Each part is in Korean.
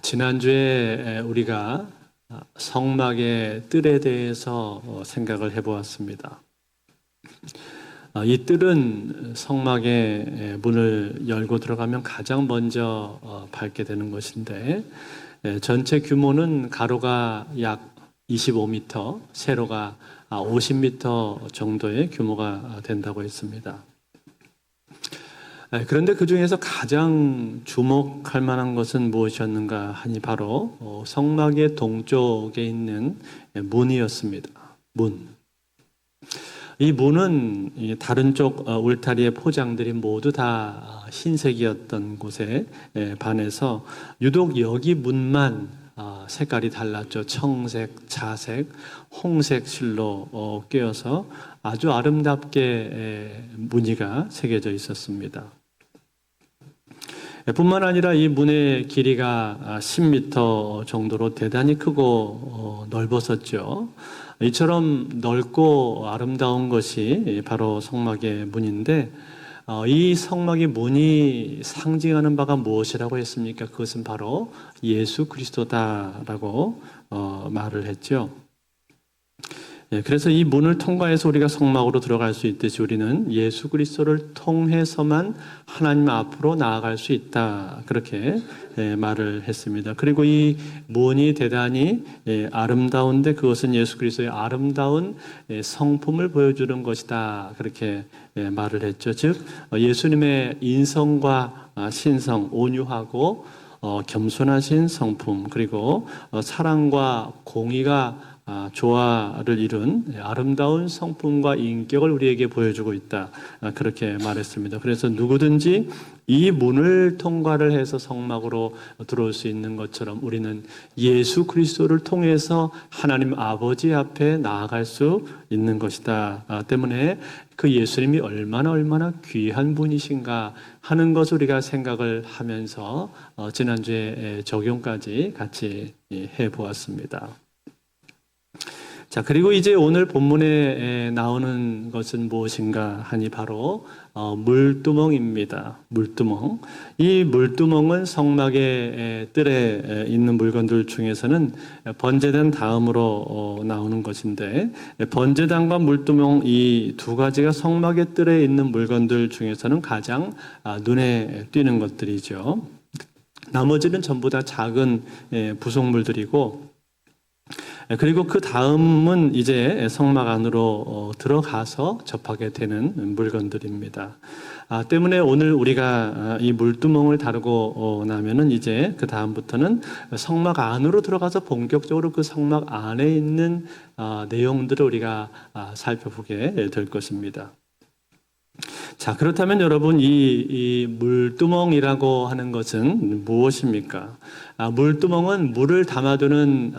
지난주에 우리가 성막의 뜰에 대해서 생각을 해보았습니다. 이 뜰은 성막의 문을 열고 들어가면 가장 먼저 밟게 되는 것인데, 전체 규모는 가로가 약 25m, 세로가 50m 정도의 규모가 된다고 했습니다. 그런데 그 중에서 가장 주목할 만한 것은 무엇이었는가 하니 바로 성막의 동쪽에 있는 문이었습니다. 문. 이 문은 다른 쪽 울타리의 포장들이 모두 다 흰색이었던 곳에 반해서 유독 여기 문만 색깔이 달랐죠. 청색, 자색, 홍색 실로 꿰어서 아주 아름답게 무늬가 새겨져 있었습니다. 뿐만 아니라 이 문의 길이가 10m 정도로 대단히 크고 넓었었죠. 이처럼 넓고 아름다운 것이 바로 성막의 문인데, 이 성막의 문이 상징하는 바가 무엇이라고 했습니까? 그것은 바로 예수 그리스도다라고 말을 했죠. 그래서 이 문을 통과해서 우리가 성막으로 들어갈 수 있듯이 우리는 예수 그리스도를 통해서만 하나님 앞으로 나아갈 수 있다, 그렇게 말을 했습니다. 그리고 이 문이 대단히 아름다운데 그것은 예수 그리스도의 아름다운 성품을 보여주는 것이다, 그렇게 말을 했죠. 즉 예수님의 인성과 신성, 온유하고 겸손하신 성품, 그리고 사랑과 공의가 조화를 이룬 아름다운 성품과 인격을 우리에게 보여주고 있다, 그렇게 말했습니다. 그래서 누구든지 이 문을 통과를 해서 성막으로 들어올 수 있는 것처럼 우리는 예수 그리스도를 통해서 하나님 아버지 앞에 나아갈 수 있는 것이다 때문에 그 예수님이 얼마나 귀한 분이신가 하는 것을 우리가 생각을 하면서 지난주에 적용까지 같이 해보았습니다. 자, 그리고 이제 오늘 본문에 나오는 것은 무엇인가 하니 바로 물두멍입니다. 물두멍. 이 물두멍은 성막의 뜰에 있는 물건들 중에서는 번제단 다음으로 나오는 것인데, 번제단과 물두멍 이 두 가지가 성막의 뜰에 있는 물건들 중에서는 가장 눈에 띄는 것들이죠. 나머지는 전부 다 작은 부속물들이고, 그리고 그 다음은 이제 성막 안으로 들어가서 접하게 되는 물건들입니다. 때문에 오늘 우리가 이 물두멍을 다루고 나면은 이제 그 다음부터는 성막 안으로 들어가서 본격적으로 그 성막 안에 있는 내용들을 우리가 살펴보게 될 것입니다. 자, 그렇다면 여러분, 이 물두멍이라고 하는 것은 무엇입니까? 물두멍은 물을 담아두는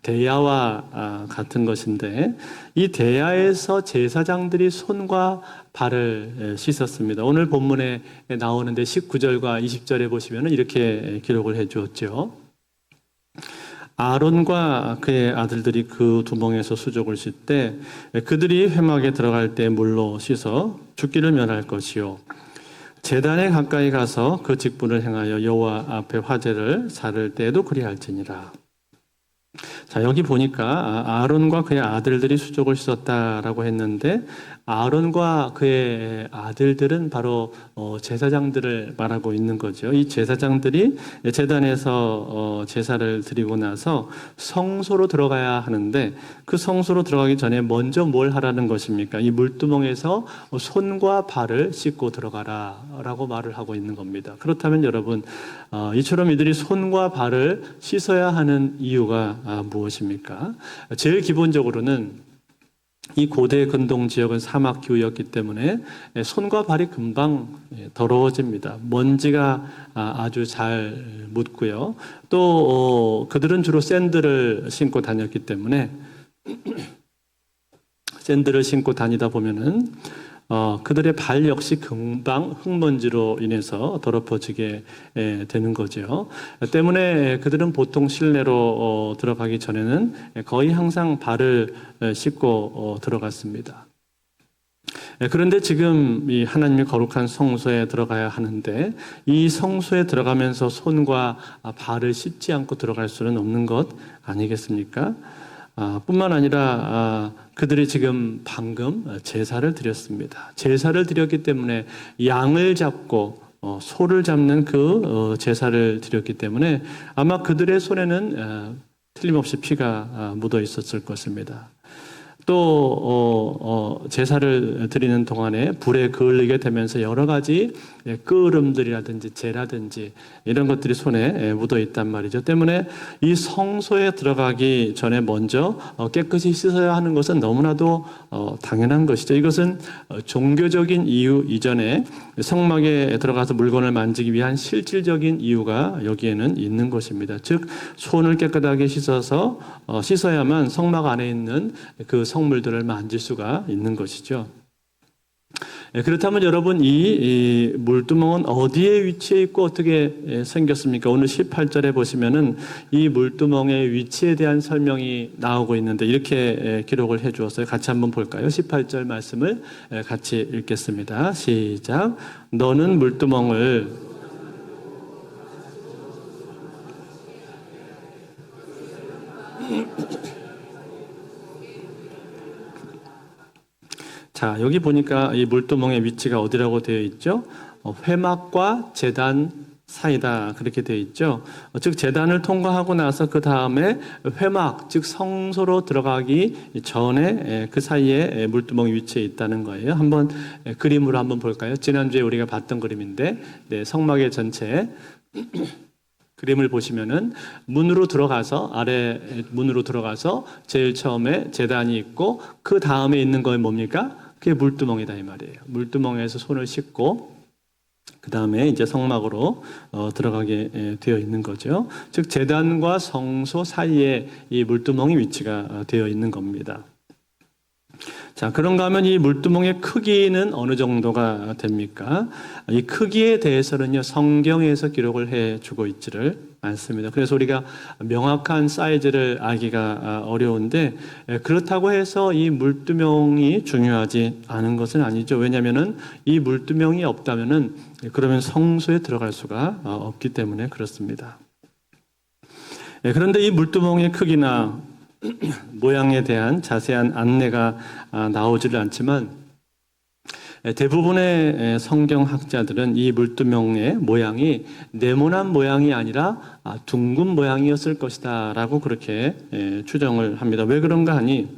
대야와 같은 것인데, 이 대야에서 제사장들이 손과 발을 씻었습니다. 오늘 본문에 나오는데 19절과 20절에 보시면 이렇게 기록을 해 주었죠. 아론과 그의 아들들이 그 두멍에서 수족을 씻되 그들이 회막에 들어갈 때 물로 씻어 죽기를 면할 것이요, 제단에 가까이 가서 그 직분을 행하여 여호와 앞에 화제를 사를 때에도 그리할지니라. 자, 여기 보니까 아론과 그의 아들들이 수족을 씻었다라고 했는데, 아론과 그의 아들들은 바로 제사장들을 말하고 있는 거죠. 이 제사장들이 제단에서 제사를 드리고 나서 성소로 들어가야 하는데, 그 성소로 들어가기 전에 먼저 뭘 하라는 것입니까? 이 물두멍에서 손과 발을 씻고 들어가라 라고 말을 하고 있는 겁니다. 그렇다면 여러분, 이처럼 이들이 손과 발을 씻어야 하는 이유가 무엇입니까? 제일 기본적으로는 이 고대 근동 지역은 사막 기후였기 때문에 손과 발이 금방 더러워집니다. 먼지가 아주 잘 묻고요. 또 그들은 주로 샌들을 신고 다녔기 때문에 샌들을 신고 다니다 보면은 그들의 발 역시 금방 흙먼지로 인해서 더럽어지게 되는 거죠. 때문에 그들은 보통 실내로 들어가기 전에는 거의 항상 발을 씻고 들어갔습니다. 그런데 지금 이 하나님의 거룩한 성소에 들어가야 하는데 이 성소에 들어가면서 손과 발을 씻지 않고 들어갈 수는 없는 것 아니겠습니까? 뿐만 아니라 그들이 지금 방금 제사를 드렸습니다. 제사를 드렸기 때문에 양을 잡고 소를 잡는 그 제사를 드렸기 때문에 아마 그들의 손에는 틀림없이 피가 묻어 있었을 것입니다. 또 제사를 드리는 동안에 불에 그을리게 되면서 여러 가지 끄름들이라든지 재라든지 이런 것들이 손에 묻어 있단 말이죠. 때문에 이 성소에 들어가기 전에 먼저 깨끗이 씻어야 하는 것은 너무나도 당연한 것이죠. 이것은 종교적인 이유 이전에 성막에 들어가서 물건을 만지기 위한 실질적인 이유가 여기에는 있는 것입니다. 즉 손을 깨끗하게 씻어야만 성막 안에 있는 그 성물들을 만질 수가 있는 것이죠. 그렇다면 여러분 이 물두멍은 어디에 위치해 있고 어떻게 생겼습니까? 오늘 18절에 보시면은 이 물두멍의 위치에 대한 설명이 나오고 있는데 이렇게 기록을 해 주었어요. 같이 한번 볼까요? 18절 말씀을 같이 읽겠습니다. 시작. 너는 물두멍을 자, 여기 보니까 이 물두멍의 위치가 어디라고 되어 있죠? 회막과 제단 사이다 그렇게 되어 있죠. 즉 제단을 통과하고 나서 그 다음에 회막 즉 성소로 들어가기 전에 그 사이에 물두멍이 위치해 있다는 거예요. 한번 그림으로 한번 볼까요? 지난주에 우리가 봤던 그림인데 성막의 전체 그림을 보시면은 문으로 들어가서 아래 문으로 들어가서 제일 처음에 제단이 있고 그 다음에 있는 건 뭡니까? 그게 물두멍이다 이 말이에요. 물두멍에서 손을 씻고 그 다음에 이제 성막으로 들어가게 되어 있는 거죠. 즉 제단과 성소 사이에 이 물두멍이 위치가 되어 있는 겁니다. 자, 그런가 하면 이 물두멍의 크기는 어느 정도가 됩니까? 이 크기에 대해서는요, 성경에서 기록을 해 주고 있지를 않습니다. 그래서 우리가 명확한 사이즈를 알기가 어려운데, 그렇다고 해서 이 물두멍이 중요하지 않은 것은 아니죠. 왜냐하면은 이 물두멍이 없다면은 그러면 성소에 들어갈 수가 없기 때문에 그렇습니다. 그런데 이 물두멍의 크기나 모양에 대한 자세한 안내가 나오지를 않지만 대부분의 성경학자들은 이 물두멍의 모양이 네모난 모양이 아니라 둥근 모양이었을 것이다 라고 그렇게 추정을 합니다. 왜 그런가 하니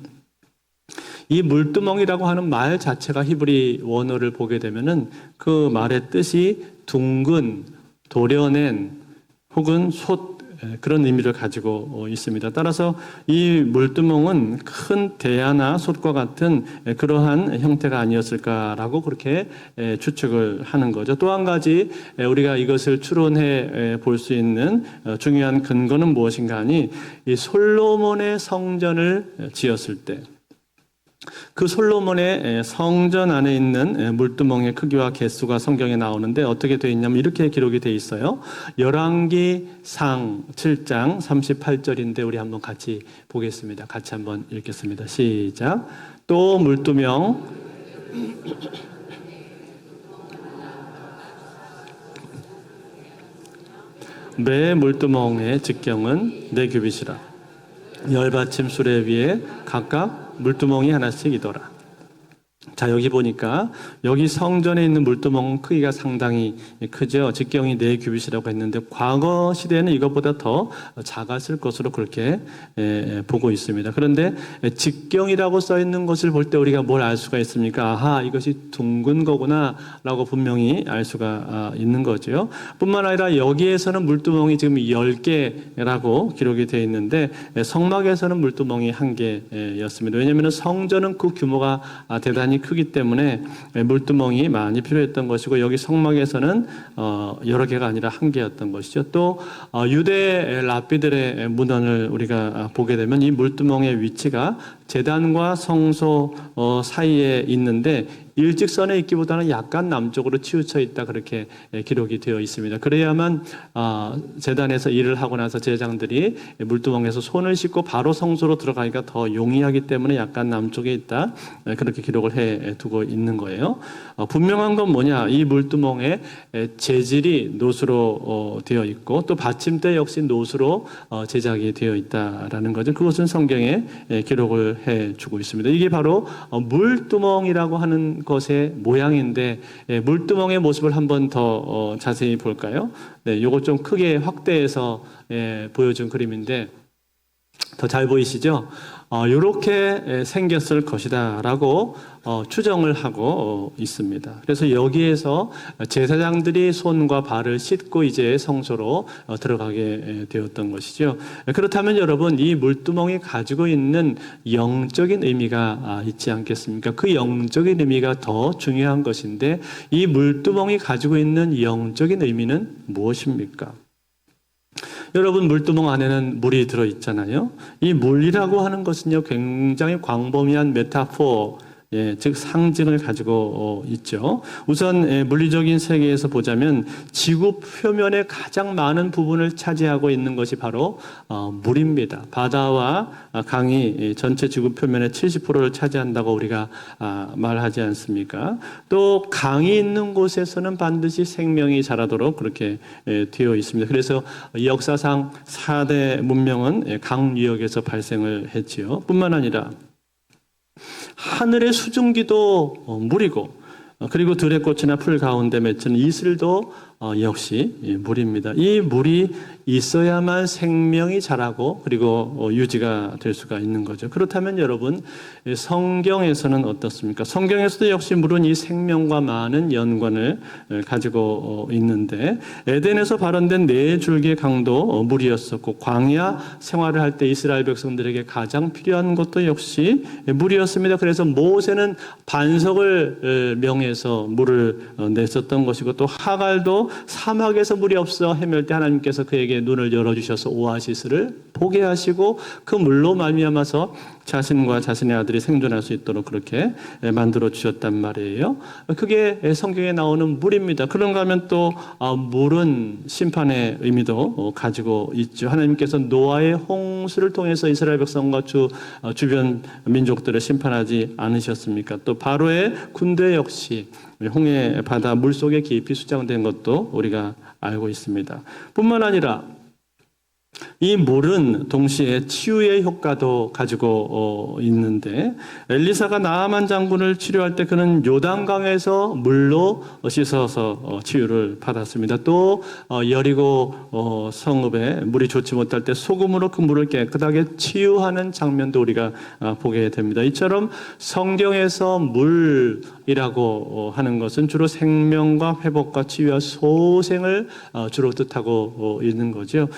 이 물두멍이라고 하는 말 자체가 히브리 원어를 보게 되면은 그 말의 뜻이 둥근, 도려낸 혹은 솟 그런 의미를 가지고 있습니다. 따라서 이 물두멍은 큰 대야나 솥과 같은 그러한 형태가 아니었을까라고 그렇게 추측을 하는 거죠. 또 한 가지 우리가 이것을 추론해 볼 수 있는 중요한 근거는 무엇인가 하니 이 솔로몬의 성전을 지었을 때 그 솔로몬의 성전 안에 있는 물두멍의 크기와 개수가 성경에 나오는데 어떻게 되어 있냐면 이렇게 기록이 되어 있어요. 열왕기상 7장 38절인데 우리 한번 같이 보겠습니다. 같이 한번 읽겠습니다. 시작. 또 물두멍 매 물두멍의 직경은 4규빗이라 열받침 수레 위에 각각 물두멍이 하나씩이더라. 자, 여기 보니까 여기 성전에 있는 물두멍 크기가 상당히 크죠. 직경이 4규빗이라고 했는데 과거 시대에는 이것보다 더 작았을 것으로 그렇게 보고 있습니다. 그런데 직경이라고 써 있는 것을 볼 때 우리가 뭘 알 수가 있습니까? 아하, 이것이 둥근 거구나 라고 분명히 알 수가 있는 거죠. 뿐만 아니라 여기에서는 물두멍이 지금 10개라고 기록이 되어 있는데 성막에서는 물두멍이 1개였습니다. 왜냐하면 성전은 그 규모가 대단히 크기 때문에 물두멍이 많이 필요했던 것이고 여기 성막에서는 여러 개가 아니라 1개였던 것이죠. 또 유대 랍비들의 문헌을 우리가 보게 되면 이 물두멍의 위치가 제단과 성소 사이에 있는데 일직선에 있기보다는 약간 남쪽으로 치우쳐 있다, 그렇게 기록이 되어 있습니다. 그래야만 제단에서 일을 하고 나서 제사장들이 물두멍에서 손을 씻고 바로 성소로 들어가기가 더 용이하기 때문에 약간 남쪽에 있다, 그렇게 기록을 해 두고 있는 거예요. 분명한 건 뭐냐, 이 물두멍에 재질이 노수로 되어 있고 또 받침대 역시 노수로 제작이 되어 있다라는 거죠. 그것은 성경에 기록을 해 주고 있습니다. 이게 바로 물두멍이라고 하는 것의 모양인데, 물두멍의 모습을 한번 더 자세히 볼까요? 네, 요거 좀 크게 확대해서 보여준 그림인데 더 잘 보이시죠? 이렇게 생겼을 것이다라고 추정을 하고 있습니다. 그래서 여기에서 제사장들이 손과 발을 씻고 이제 성소로 들어가게 되었던 것이죠. 그렇다면 여러분, 이 물두멍이 가지고 있는 영적인 의미가 있지 않겠습니까? 그 영적인 의미가 더 중요한 것인데, 이 물두멍이 가지고 있는 영적인 의미는 무엇입니까? 여러분, 물두멍 안에는 물이 들어있잖아요. 이 물이라고 하는 것은요, 굉장히 광범위한 메타포, 즉 상징을 가지고 있죠. 우선 물리적인 세계에서 보자면 지구 표면의 가장 많은 부분을 차지하고 있는 것이 바로 물입니다. 바다와 강이 전체 지구 표면의 70%를 차지한다고 우리가 말하지 않습니까? 또 강이 있는 곳에서는 반드시 생명이 자라도록 그렇게 되어 있습니다. 그래서 역사상 4대 문명은 강 유역에서 발생을 했지요. 뿐만 아니라 하늘의 수증기도 물이고, 그리고 들의 꽃이나 풀 가운데 맺힌 이슬도 역시 물입니다. 이 물이 있어야만 생명이 자라고 그리고 유지가 될 수가 있는 거죠. 그렇다면 여러분, 성경에서는 어떻습니까? 성경에서도 역시 물은 이 생명과 많은 연관을 가지고 있는데, 에덴에서 발원된 네 줄기의 강도 물이었었고, 광야 생활을 할 때 이스라엘 백성들에게 가장 필요한 것도 역시 물이었습니다. 그래서 모세는 반석을 명해서 물을 냈었던 것이고, 또 하갈도 사막에서 물이 없어 헤맬 때 하나님께서 그에게 눈을 열어주셔서 오아시스를 보게 하시고 그 물로 말미암아서 자신과 자신의 아들이 생존할 수 있도록 그렇게 만들어 주셨단 말이에요. 그게 성경에 나오는 물입니다. 그런가 하면 또 물은 심판의 의미도 가지고 있죠. 하나님께서 노아의 홍수를 통해서 이스라엘 백성과 주변 민족들을 심판하지 않으셨습니까? 또 바로의 군대 역시 홍해 바다 물속에 깊이 수장된 것도 우리가 알고 있습니다. 뿐만 아니라 이 물은 동시에 치유의 효과도 가지고 있는데, 엘리사가 나아만 장군을 치료할 때 그는 요단강에서 물로 씻어서 치유를 받았습니다. 또 여리고 성읍에 물이 좋지 못할 때 소금으로 그 물을 깨끗하게 치유하는 장면도 우리가 보게 됩니다. 이처럼 성경에서 물이라고 하는 것은 주로 생명과 회복과 치유와 소생을 주로 뜻하고 있는 거죠.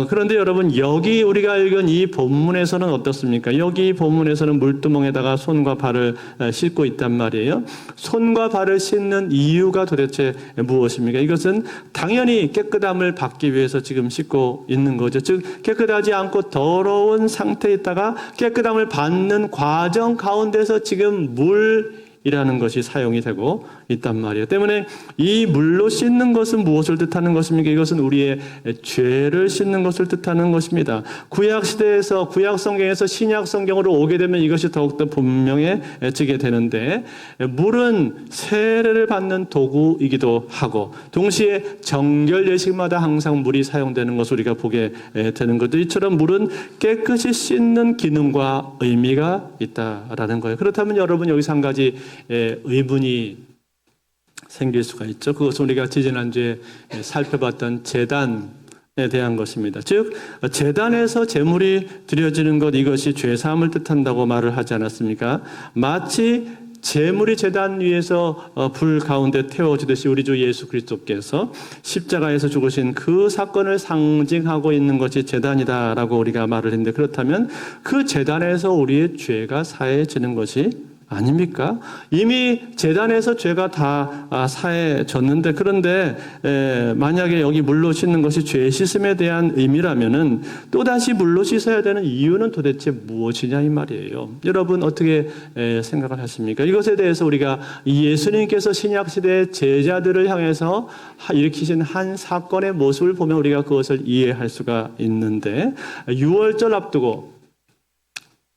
그런데 여러분, 여기 우리가 읽은 이 본문에서는 어떻습니까? 여기 본문에서는 물두멍에다가 손과 발을 씻고 있단 말이에요. 손과 발을 씻는 이유가 도대체 무엇입니까? 이것은 당연히 깨끗함을 받기 위해서 지금 씻고 있는 거죠. 즉, 깨끗하지 않고 더러운 상태에 있다가 깨끗함을 받는 과정 가운데서 지금 물이라는 것이 사용이 되고 있단 말이에요. 때문에 이 물로 씻는 것은 무엇을 뜻하는 것입니까? 이것은 우리의 죄를 씻는 것을 뜻하는 것입니다. 구약 시대에서, 구약 성경에서 신약 성경으로 오게 되면 이것이 더욱더 분명해지게 되는데, 물은 세례를 받는 도구이기도 하고 동시에 정결 예식마다 항상 물이 사용되는 것을 우리가 보게 되는 것도, 이처럼 물은 깨끗이 씻는 기능과 의미가 있다라는 거예요. 그렇다면 여러분, 여기서 한 가지 의문이 생길 수가 있죠. 그것은 우리가 지지난주에 살펴봤던 제단에 대한 것입니다. 즉, 제단에서 제물이 드려지는 것, 이것이 죄사함을 뜻한다고 말을 하지 않았습니까? 마치 제물이 제단 위에서 불 가운데 태워지듯이 우리 주 예수 그리스도께서 십자가에서 죽으신 그 사건을 상징하고 있는 것이 제단이다라고 우리가 말을 했는데, 그렇다면 그 제단에서 우리의 죄가 사해지는 것이 아닙니까? 이미 제단에서 죄가 다 사해졌는데, 그런데 만약에 여기 물로 씻는 것이 죄 씻음에 대한 의미라면은 또다시 물로 씻어야 되는 이유는 도대체 무엇이냐 이 말이에요. 여러분 어떻게 생각을 하십니까? 이것에 대해서 우리가 예수님께서 신약시대의 제자들을 향해서 일으키신 한 사건의 모습을 보면 우리가 그것을 이해할 수가 있는데, 유월절 앞두고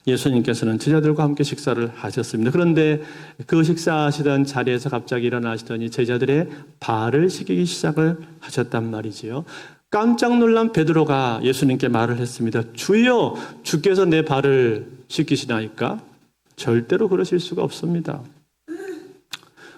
예수님께서는 제자들과 함께 식사를 하셨습니다. 그런데 그 식사하시던 자리에서 갑자기 일어나시더니 제자들의 발을 씻기기 시작을 하셨단 말이지요. 깜짝 놀란 베드로가 예수님께 말을 했습니다. 주여, 주께서 내 발을 씻기시나이까? 절대로 그러실 수가 없습니다.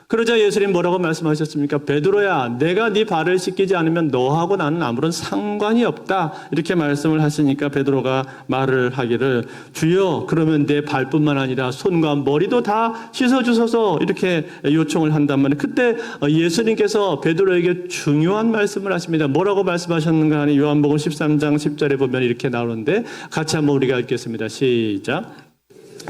그러자 예수님 뭐라고 말씀하셨습니까? 베드로야, 내가 네 발을 씻기지 않으면 너하고 나는 아무런 상관이 없다. 이렇게 말씀을 하시니까 베드로가 말을 하기를, 주여, 그러면 내 발뿐만 아니라 손과 머리도 다 씻어주소서, 이렇게 요청을 한단 말이에요. 그때 예수님께서 베드로에게 중요한 말씀을 하십니다. 뭐라고 말씀하셨는가 하니 요한복음 13장 10절에 보면 이렇게 나오는데, 같이 한번 우리가 읽겠습니다. 시작.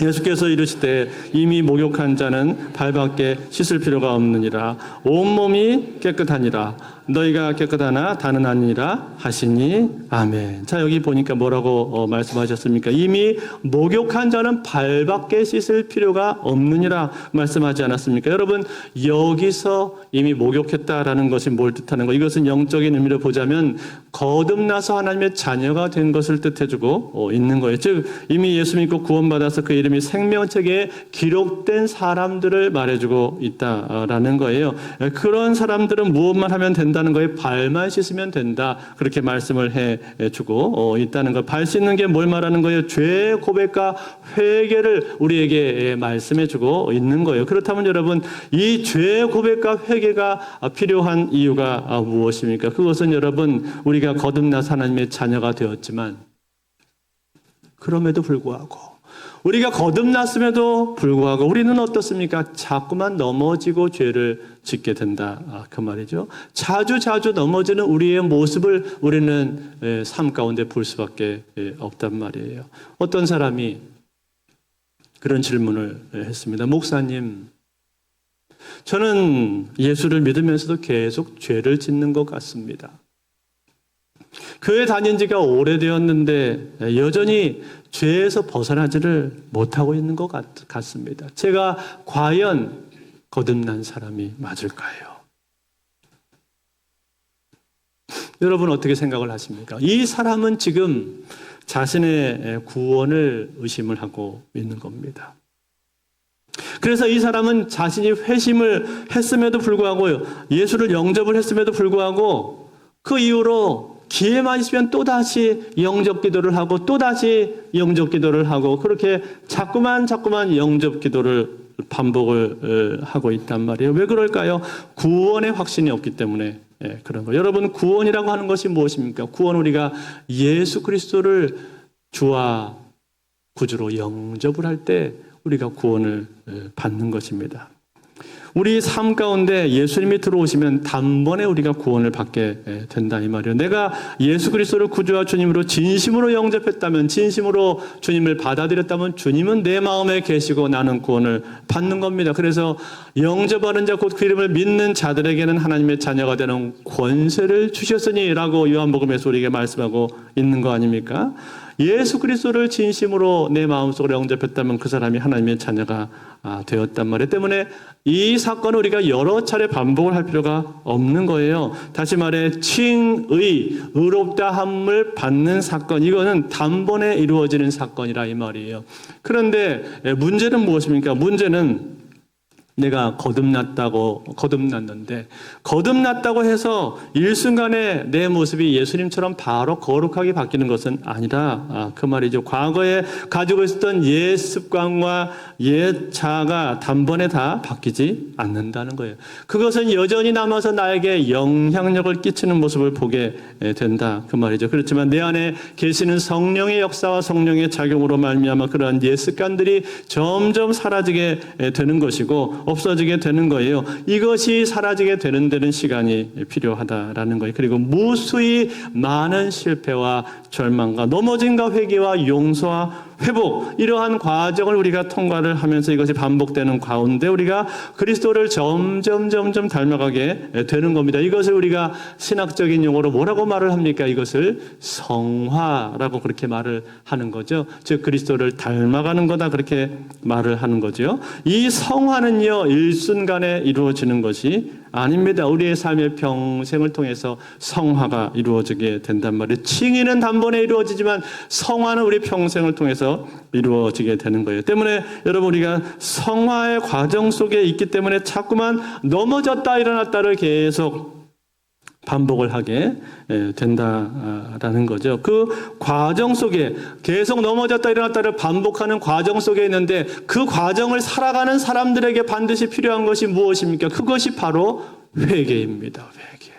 예수께서 이르시되 이미 목욕한 자는 발밖에 씻을 필요가 없느니라. 온몸이 깨끗하니라. 너희가 깨끗하나 다는 아니라 하시니 아멘. 자, 여기 보니까 뭐라고 말씀하셨습니까? 이미 목욕한 자는 발밖에 씻을 필요가 없느니라 말씀하지 않았습니까? 여러분, 여기서 이미 목욕했다라는 것이 뭘 뜻하는 거? 이것은 영적인 의미로 보자면 거듭나서 하나님의 자녀가 된 것을 뜻해주고 있는 거예요. 즉 이미 예수 믿고 구원받아서 그 이름이 생명책에 기록된 사람들을 말해주고 있다라는 거예요. 그런 사람들은 무엇만 하면 된다는 거예요? 발만 씻으면 된다. 그렇게 말씀을 해주고 있다는 거. 발 씻는 게 뭘 말하는 거예요? 죄 고백과 회개를 우리에게 말씀해주고 있는 거예요. 그렇다면 여러분, 이 죄 고백과 회개가 필요한 이유가 무엇입니까? 그것은 여러분, 우리가 거듭나서 하나님의 자녀가 되었지만 그럼에도 불구하고, 우리가 거듭났음에도 불구하고 우리는 어떻습니까? 자꾸만 넘어지고 죄를 짓게 된다. 그 말이죠. 자주 넘어지는 우리의 모습을 우리는 삶 가운데 볼 수밖에 없단 말이에요. 어떤 사람이 그런 질문을 했습니다. 목사님, 저는 예수를 믿으면서도 계속 죄를 짓는 것 같습니다. 교회 다닌 지가 오래되었는데 여전히 죄에서 벗어나지를 못하고 있는 것 같습니다. 제가 과연 거듭난 사람이 맞을까요? 여러분 어떻게 생각을 하십니까? 이 사람은 지금 자신의 구원을 의심을 하고 있는 겁니다. 그래서 이 사람은 자신이 회심을 했음에도 불구하고, 예수를 영접을 했음에도 불구하고 그 이후로 기회만 있으면 또다시 영접 기도를 하고 또다시 영접 기도를 하고, 그렇게 자꾸만 영접 기도를 반복을 하고 있단 말이에요. 왜 그럴까요? 구원의 확신이 없기 때문에 그런 거예요. 여러분, 구원이라고 하는 것이 무엇입니까? 구원, 우리가 예수 그리스도를 주와 구주로 영접을 할 때 우리가 구원을 받는 것입니다. 우리 삶 가운데 예수님이 들어오시면 단번에 우리가 구원을 받게 된다 이 말이에요. 내가 예수 그리스도를 구주와 주님으로 진심으로 영접했다면, 진심으로 주님을 받아들였다면 주님은 내 마음에 계시고 나는 구원을 받는 겁니다. 그래서 영접하는 자 곧 그 이름을 믿는 자들에게는 하나님의 자녀가 되는 권세를 주셨으니 라고 요한복음에서 우리에게 말씀하고 있는 거 아닙니까? 예수 그리스도를 진심으로 내 마음속으로 영접했다면 그 사람이 하나님의 자녀가 되었단 말이에요. 때문에 이 사건을 우리가 여러 차례 반복을 할 필요가 없는 거예요. 다시 말해 칭의, 의롭다함을 받는 사건, 이거는 단번에 이루어지는 사건이라 이 말이에요. 그런데 문제는 무엇입니까? 문제는 내가 거듭났는데 거듭났다고 해서 일순간에 내 모습이 예수님처럼 바로 거룩하게 바뀌는 것은 아니라 그 말이죠. 과거에 가지고 있었던 옛 습관과 옛 자아가 단번에 다 바뀌지 않는다는 거예요. 그것은 여전히 남아서 나에게 영향력을 끼치는 모습을 보게 된다 그 말이죠. 그렇지만 내 안에 계시는 성령의 역사와 성령의 작용으로 말미암아 그러한 옛 습관들이 점점 사라지게 되는 것이고 없어지게 되는 거예요. 이것이 사라지게 되는 데는 시간이 필요하다라는 거예요. 그리고 무수히 많은 실패와 절망과 넘어짐과 회개와 용서와 회복, 이러한 과정을 우리가 통과를 하면서 이것이 반복되는 가운데 우리가 그리스도를 점점 닮아가게 되는 겁니다. 이것을 우리가 신학적인 용어로 뭐라고 말을 합니까? 이것을 성화라고 그렇게 말을 하는 거죠. 즉 그리스도를 닮아가는 거다 그렇게 말을 하는 거죠. 이 성화는요 일순간에 이루어지는 것이 아닙니다. 우리의 삶의 평생을 통해서 성화가 이루어지게 된단 말이에요. 칭의는 단번에 이루어지지만 성화는 우리 평생을 통해서 이루어지게 되는 거예요. 때문에 여러분 우리가 성화의 과정 속에 있기 때문에 자꾸만 넘어졌다 일어났다를 계속 반복을 하게 된다라는 거죠. 그 과정 속에 계속 넘어졌다 일어났다를 반복하는 과정 속에 있는데 그 과정을 살아가는 사람들에게 반드시 필요한 것이 무엇입니까? 그것이 바로 회개입니다. 회개.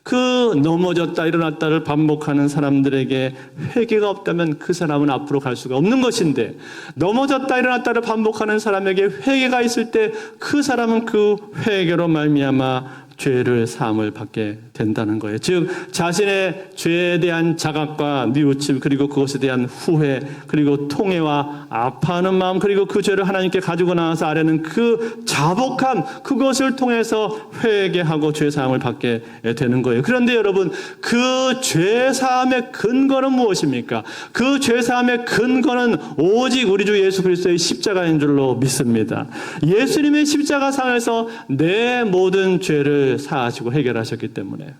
그 넘어졌다 일어났다를 반복하는 사람들에게 회개가 없다면 그 사람은 앞으로 갈 수가 없는 것인데 넘어졌다 일어났다를 반복하는 사람에게 회개가 있을 때 그 사람은 그 회개로 말미암아 죄를 사함을 받게 된다는 거예요. 즉 자신의 죄에 대한 자각과 뉘우침 그리고 그것에 대한 후회 그리고 통회와 아파하는 마음 그리고 그 죄를 하나님께 가지고 나와서 아뢰는 그 자복함 그것을 통해서 회개하고 죄 사함을 받게 되는 거예요. 그런데 여러분 그 죄 사함의 근거는 무엇입니까? 그 죄 사함의 근거는 오직 우리 주 예수 그리스도의 십자가인 줄로 믿습니다. 예수님의 십자가상에서 내 모든 죄를 사하시고 해결하셨기 때문에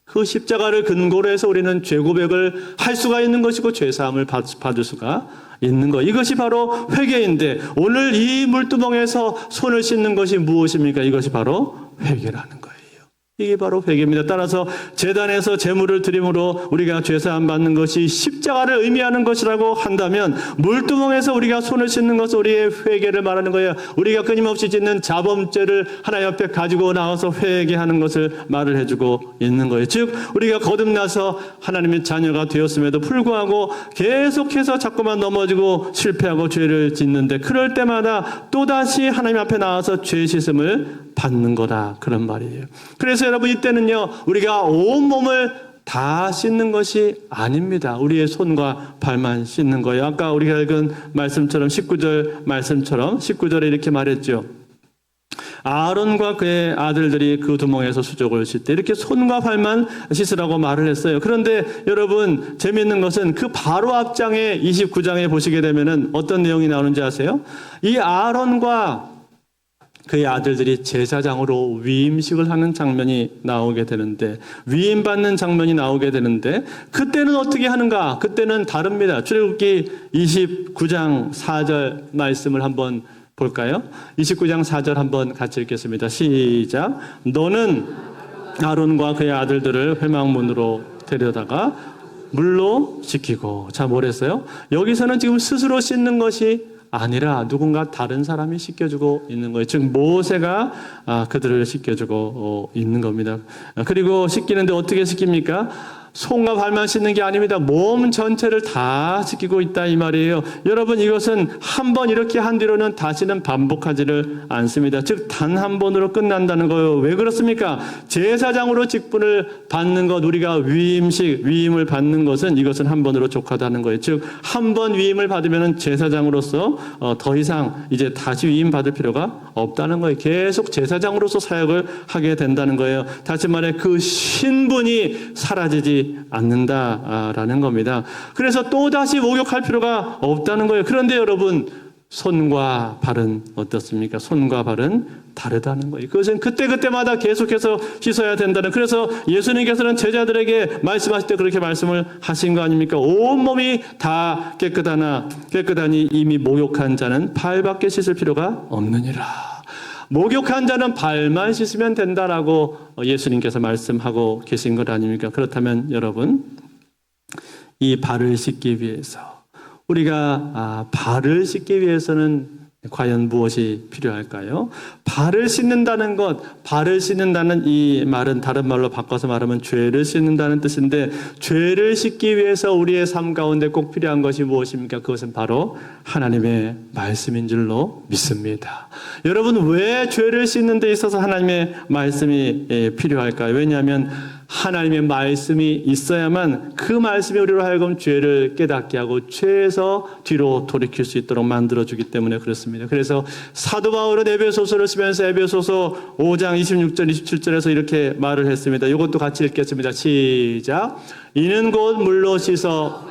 그 십자가를 근거로 해서 우리는 죄 고백을 할 수가 있는 것이고 죄 사함을 받을 수가 있는 것. 이것이 바로 회개인데 오늘 이 물두멍에서 손을 씻는 것이 무엇입니까? 이것이 바로 회개라는 거예요. 이게 바로 회개입니다. 따라서 제단에서 제물을 드림으로 우리가 죄사함 받는 것이 십자가를 의미하는 것이라고 한다면 물두멍에서 우리가 손을 씻는 것은 우리의 회개를 말하는 거예요. 우리가 끊임없이 짓는 자범죄를 하나님 앞에 가지고 나와서 회개하는 것을 말을 해주고 있는 거예요. 즉 우리가 거듭나서 하나님의 자녀가 되었음에도 불구하고 계속해서 자꾸만 넘어지고 실패하고 죄를 짓는데 그럴 때마다 또다시 하나님 앞에 나와서 죄 씻음을 받는 거다 그런 말이에요. 그래서 여러분 이때는요 우리가 온 몸을 다 씻는 것이 아닙니다. 우리의 손과 발만 씻는 거예요. 아까 우리가 읽은 말씀처럼 19절 말씀처럼 19절에 이렇게 말했죠. 아론과 그의 아들들이 그 두멍에서 수족을 씻되 이렇게 손과 발만 씻으라고 말을 했어요. 그런데 여러분 재미있는 것은 그 바로 앞장에 29장에 보시게 되면은 어떤 내용이 나오는지 아세요? 이 아론과 그의 아들들이 제사장으로 위임식을 하는 장면이 나오게 되는데 위임받는 장면이 나오게 되는데 그때는 어떻게 하는가? 그때는 다릅니다. 출애굽기 29장 4절 말씀을 한번 볼까요? 29장 4절 한번 같이 읽겠습니다. 시작. 너는 아론과 그의 아들들을 회막문으로 데려다가 물로 씻기고. 자, 뭐랬어요? 여기서는 지금 스스로 씻는 것이 아니라 누군가 다른 사람이 씻겨주고 있는 거예요. 즉 모세가 그들을 씻겨주고 있는 겁니다. 그리고 씻기는데 어떻게 씻깁니까? 손과 발만 씻는 게 아닙니다. 몸 전체를 다 씻기고 있다 이 말이에요. 여러분 이것은 한 번 이렇게 한 뒤로는 다시는 반복하지를 않습니다. 즉 단 한 번으로 끝난다는 거예요. 왜 그렇습니까? 제사장으로 직분을 받는 것 우리가 위임을 받는 것은 이것은 한 번으로 족하다는 거예요. 즉 한 번 위임을 받으면 제사장으로서 더 이상 이제 다시 위임 받을 필요가 없다는 거예요. 계속 제사장으로서 사역을 하게 된다는 거예요. 다시 말해 그 신분이 사라지지 않는다라는 겁니다. 그래서 또다시 목욕할 필요가 없다는 거예요. 그런데 여러분 손과 발은 어떻습니까? 손과 발은 다르다는 거예요. 그것은 그때마다 계속해서 씻어야 된다는. 그래서 예수님께서는 제자들에게 말씀하실 때 그렇게 말씀을 하신 거 아닙니까? 온몸이 다 깨끗하니 이미 목욕한 자는 발밖에 씻을 필요가 없느니라. 목욕한 자는 발만 씻으면 된다라고 예수님께서 말씀하고 계신 것 아닙니까? 그렇다면 여러분 이 발을 씻기 위해서 우리가 발을 씻기 위해서는 과연 무엇이 필요할까요? 발을 씻는다는 것, 발을 씻는다는 이 말은 다른 말로 바꿔서 말하면 죄를 씻는다는 뜻인데 죄를 씻기 위해서 우리의 삶 가운데 꼭 필요한 것이 무엇입니까? 그것은 바로 하나님의 말씀인 줄로 믿습니다. 여러분 왜 죄를 씻는 데 있어서 하나님의 말씀이 필요할까요? 왜냐하면 하나님의 말씀이 있어야만 그 말씀이 우리로 하여금 죄를 깨닫게 하고 죄에서 뒤로 돌이킬 수 있도록 만들어주기 때문에 그렇습니다. 그래서 사도 바울은 에베소서를 쓰면서 에베소서 5장 26절 27절에서 이렇게 말을 했습니다. 이것도 같이 읽겠습니다. 시작. 이는 곧 물로 씻어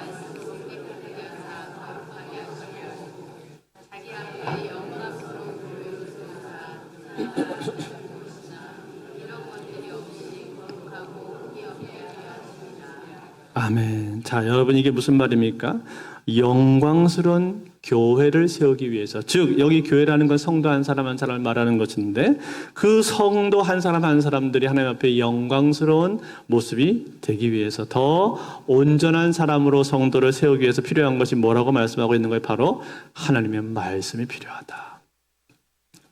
아멘. 자, 여러분 이게 무슨 말입니까? 영광스러운 교회를 세우기 위해서, 즉 여기 교회라는 건 성도 한 사람 한 사람을 말하는 것인데 그 성도 한 사람 한 사람들이 하나님 앞에 영광스러운 모습이 되기 위해서 더 온전한 사람으로 성도를 세우기 위해서 필요한 것이 뭐라고 말씀하고 있는 거예요? 바로 하나님의 말씀이 필요하다.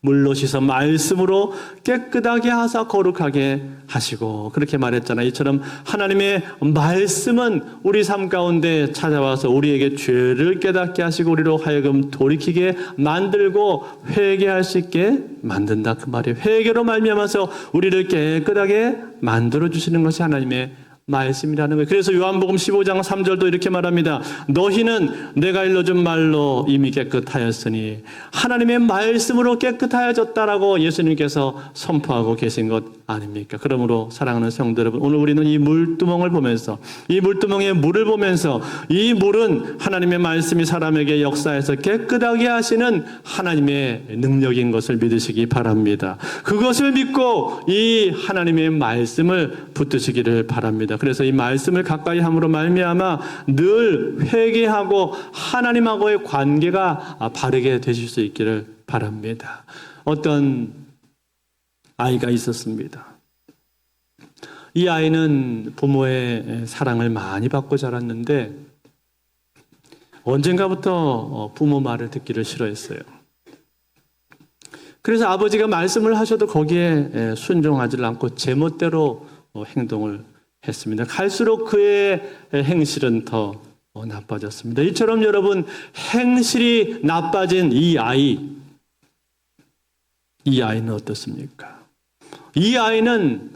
물로 씻어 말씀으로 깨끗하게 하사 거룩하게 하시고 그렇게 말했잖아요. 이처럼 하나님의 말씀은 우리 삶 가운데 찾아와서 우리에게 죄를 깨닫게 하시고 우리로 하여금 돌이키게 만들고 회개할 수 있게 만든다 그 말이에요. 회개로 말미암아서 우리를 깨끗하게 만들어주시는 것이 하나님의 말씀이라는 거예요. 그래서 요한복음 15장 3절도 이렇게 말합니다. 너희는 내가 일러준 말로 이미 깨끗하였으니 하나님의 말씀으로 깨끗하여졌다라고 예수님께서 선포하고 계신 것 아닙니까? 그러므로 사랑하는 성도 여러분, 오늘 우리는 이 물두멍을 보면서 이 물두멍의 물을 보면서 이 물은 하나님의 말씀이 사람에게 역사해서 깨끗하게 하시는 하나님의 능력인 것을 믿으시기 바랍니다. 그것을 믿고 이 하나님의 말씀을 붙드시기를 바랍니다. 그래서 이 말씀을 가까이 함으로 말미암아 늘 회개하고 하나님하고의 관계가 바르게 되실 수 있기를 바랍니다. 어떤 아이가 있었습니다. 이 아이는 부모의 사랑을 많이 받고 자랐는데 언젠가부터 부모 말을 듣기를 싫어했어요. 그래서 아버지가 말씀을 하셔도 거기에 순종하지 않고 제멋대로 행동을 했습니다. 갈수록 그의 행실은 더 나빠졌습니다. 이처럼 여러분 행실이 나빠진 이 아이는 어떻습니까? 이 아이는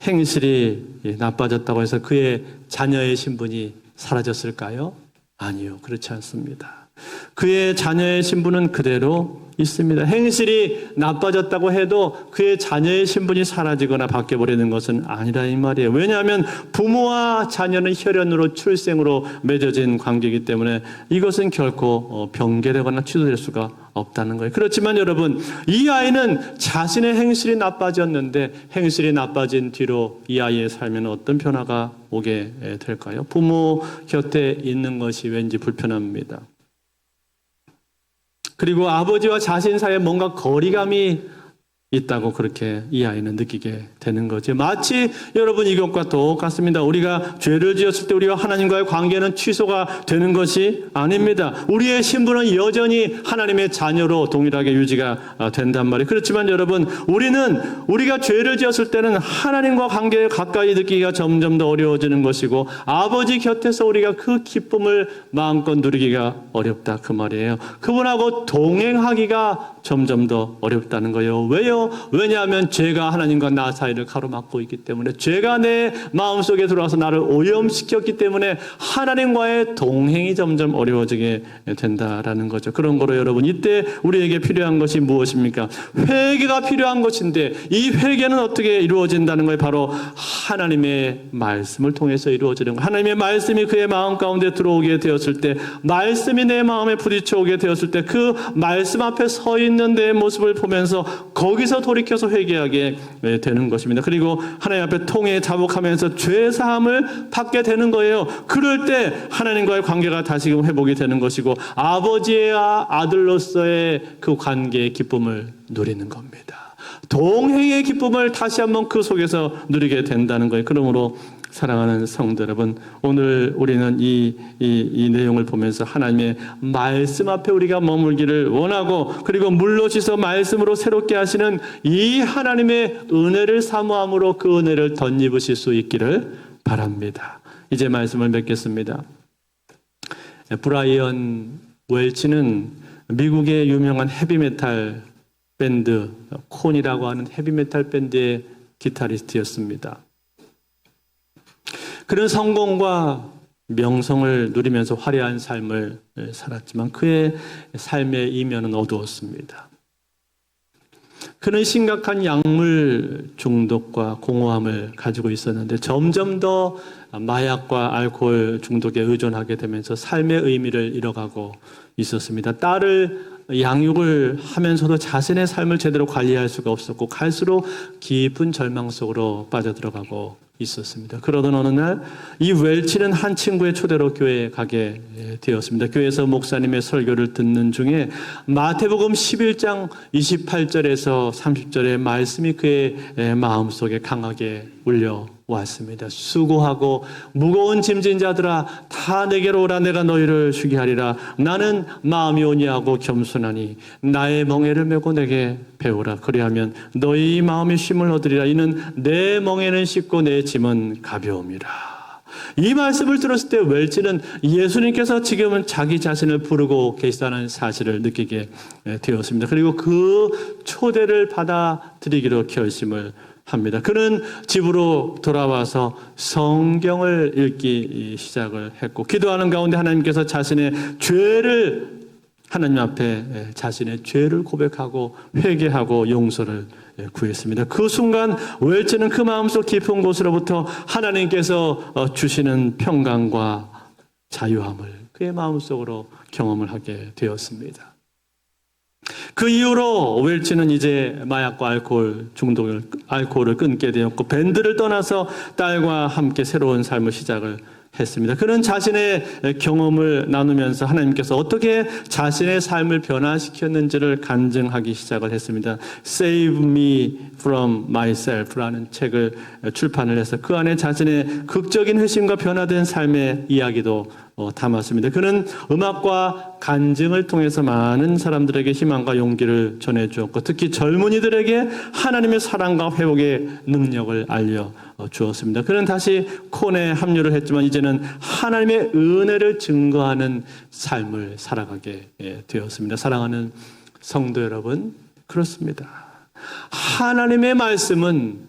행실이 나빠졌다고 해서 그의 자녀의 신분이 사라졌을까요? 아니요, 그렇지 않습니다. 그의 자녀의 신분은 그대로 있습니다. 행실이 나빠졌다고 해도 그의 자녀의 신분이 사라지거나 바뀌어버리는 것은 아니라 이 말이에요. 왜냐하면 부모와 자녀는 혈연으로 출생으로 맺어진 관계이기 때문에 이것은 결코 변개되거나 취소될 수가 없다는 거예요. 그렇지만 여러분, 이 아이는 자신의 행실이 나빠졌는데 행실이 나빠진 뒤로 이 아이의 삶에는 어떤 변화가 오게 될까요? 부모 곁에 있는 것이 왠지 불편합니다. 그리고 아버지와 자신 사이에 뭔가 거리감이 있다고 그렇게 이 아이는 느끼게 되는 거죠. 마치 여러분 이것과 똑같습니다. 우리가 죄를 지었을 때 우리와 하나님과의 관계는 취소가 되는 것이 아닙니다. 우리의 신분은 여전히 하나님의 자녀로 동일하게 유지가 된단 말이에요. 그렇지만 여러분 우리가 죄를 지었을 때는 하나님과 관계에 가까이 느끼기가 점점 더 어려워지는 것이고 아버지 곁에서 우리가 그 기쁨을 마음껏 누리기가 어렵다 그 말이에요. 그분하고 동행하기가 점점 더 어렵다는 거예요. 왜요? 왜냐하면 죄가 하나님과 나 사이를 가로막고 있기 때문에 죄가 내 마음속에 들어와서 나를 오염시켰기 때문에 하나님과의 동행이 점점 어려워지게 된다라는 거죠. 그런 거로 여러분 이때 우리에게 필요한 것이 무엇입니까? 회개가 필요한 것인데 이 회개는 어떻게 이루어진다는 거예요? 바로 하나님의 말씀을 통해서 이루어지는 거예요. 하나님의 말씀이 그의 마음 가운데 들어오게 되었을 때 말씀이 내 마음에 부딪혀 오게 되었을 때 그 말씀 앞에 서 있는 내 모습을 보면서 거기서 돌이켜서 회개하게 되는 것입니다. 그리고 하나님 앞에 통해 자복하면서 죄사함을 받게 되는 거예요. 그럴 때 하나님과의 관계가 다시금 회복이 되는 것이고 아버지와 아들로서의 그 관계의 기쁨을 누리는 겁니다. 동행의 기쁨을 다시 한번 그 속에서 누리게 된다는 거예요. 그러므로 사랑하는 성도 여러분, 오늘 우리는 이 내용을 보면서 하나님의 말씀 앞에 우리가 머물기를 원하고 그리고 물로 씻어 말씀으로 새롭게 하시는 이 하나님의 은혜를 사모함으로 그 은혜를 덧입으실 수 있기를 바랍니다. 이제 말씀을 맺겠습니다. 브라이언 웰치는 미국의 유명한 헤비메탈 밴드 콘이라고 하는 헤비메탈 밴드의 기타리스트였습니다. 그는 성공과 명성을 누리면서 화려한 삶을 살았지만 그의 삶의 이면은 어두웠습니다. 그는 심각한 약물 중독과 공허함을 가지고 있었는데 점점 더 마약과 알코올 중독에 의존하게 되면서 삶의 의미를 잃어가고 있었습니다. 딸을 양육을 하면서도 자신의 삶을 제대로 관리할 수가 없었고 갈수록 깊은 절망 속으로 빠져들어가고 있었습니다. 그러던 어느 날 이 웰치는 한 친구의 초대로 교회에 가게 되었습니다. 교회에서 목사님의 설교를 듣는 중에 마태복음 11장 28절에서 30절의 말씀이 그의 마음속에 강하게 울려왔습니다. 수고하고 무거운 짐진 자들아 다 내게로 오라. 내가 너희를 쉬게 하리라. 나는 마음이 온유하고 겸손하니 나의 멍에를 메고 내게 배우라. 그리하면 너희 마음이 쉼을 얻으리라. 이는 내 멍에는 쉽고 내 짐은 가벼움이라. 이 말씀을 들었을 때 웰치는 예수님께서 지금은 자기 자신을 부르고 계시다는 사실을 느끼게 되었습니다. 그리고 그 초대를 받아들이기로 결심을 합니다. 그는 집으로 돌아와서 성경을 읽기 시작을 했고 기도하는 가운데 하나님께서 하나님 앞에 자신의 죄를 고백하고 회개하고 용서를 구했습니다. 그 순간 웰치는 그 마음속 깊은 곳으로부터 하나님께서 주시는 평강과 자유함을 그의 마음속으로 경험을 하게 되었습니다. 그 이후로 웰치는 이제 마약과 알코올을 끊게 되었고 밴드를 떠나서 딸과 함께 새로운 삶을 시작을 했습니다. 그는 자신의 경험을 나누면서 하나님께서 어떻게 자신의 삶을 변화시켰는지를 간증하기 시작을 했습니다. Save Me From Myself라는 책을 출판을 해서 그 안에 자신의 극적인 회심과 변화된 삶의 이야기도 담았습니다. 그는 음악과 간증을 통해서 많은 사람들에게 희망과 용기를 전해주었고 특히 젊은이들에게 하나님의 사랑과 회복의 능력을 알려주었습니다. 그는 다시 콘에 합류를 했지만 이제는 하나님의 은혜를 증거하는 삶을 살아가게 되었습니다. 사랑하는 성도 여러분, 그렇습니다. 하나님의 말씀은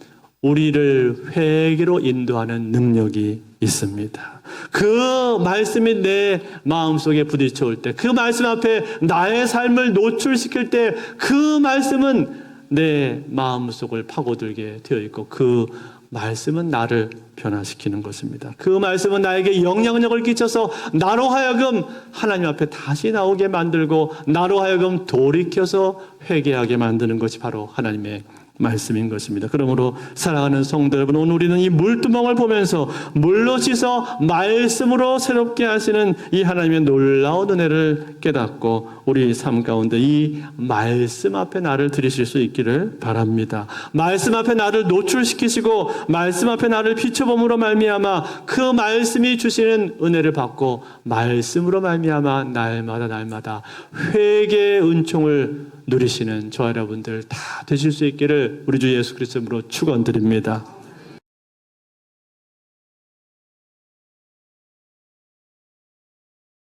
우리를 회개로 인도하는 능력이 있습니다. 그 말씀이 내 마음속에 부딪혀올 때, 그 말씀 앞에 나의 삶을 노출시킬 때 그 말씀은 내 마음속을 파고들게 되어 있고 그 말씀은 나를 변화시키는 것입니다. 그 말씀은 나에게 영향력을 끼쳐서 나로 하여금 하나님 앞에 다시 나오게 만들고 나로 하여금 돌이켜서 회개하게 만드는 것이 바로 하나님의 말씀인 것입니다. 그러므로 사랑하는 성도 여러분, 오늘 우리는 이 물두멍을 보면서 물로 씻어 말씀으로 새롭게 하시는 이 하나님의 놀라운 은혜를 깨닫고 우리 삶 가운데 이 말씀 앞에 나를 들이실 수 있기를 바랍니다. 말씀 앞에 나를 노출시키시고 말씀 앞에 나를 비춰봄으로 말미암아 그 말씀이 주시는 은혜를 받고 말씀으로 말미암아 날마다 회개의 은총을 누리시는 저와 여러분들 다 되실 수 있기를 우리 주 예수 그리스도로 축원드립니다.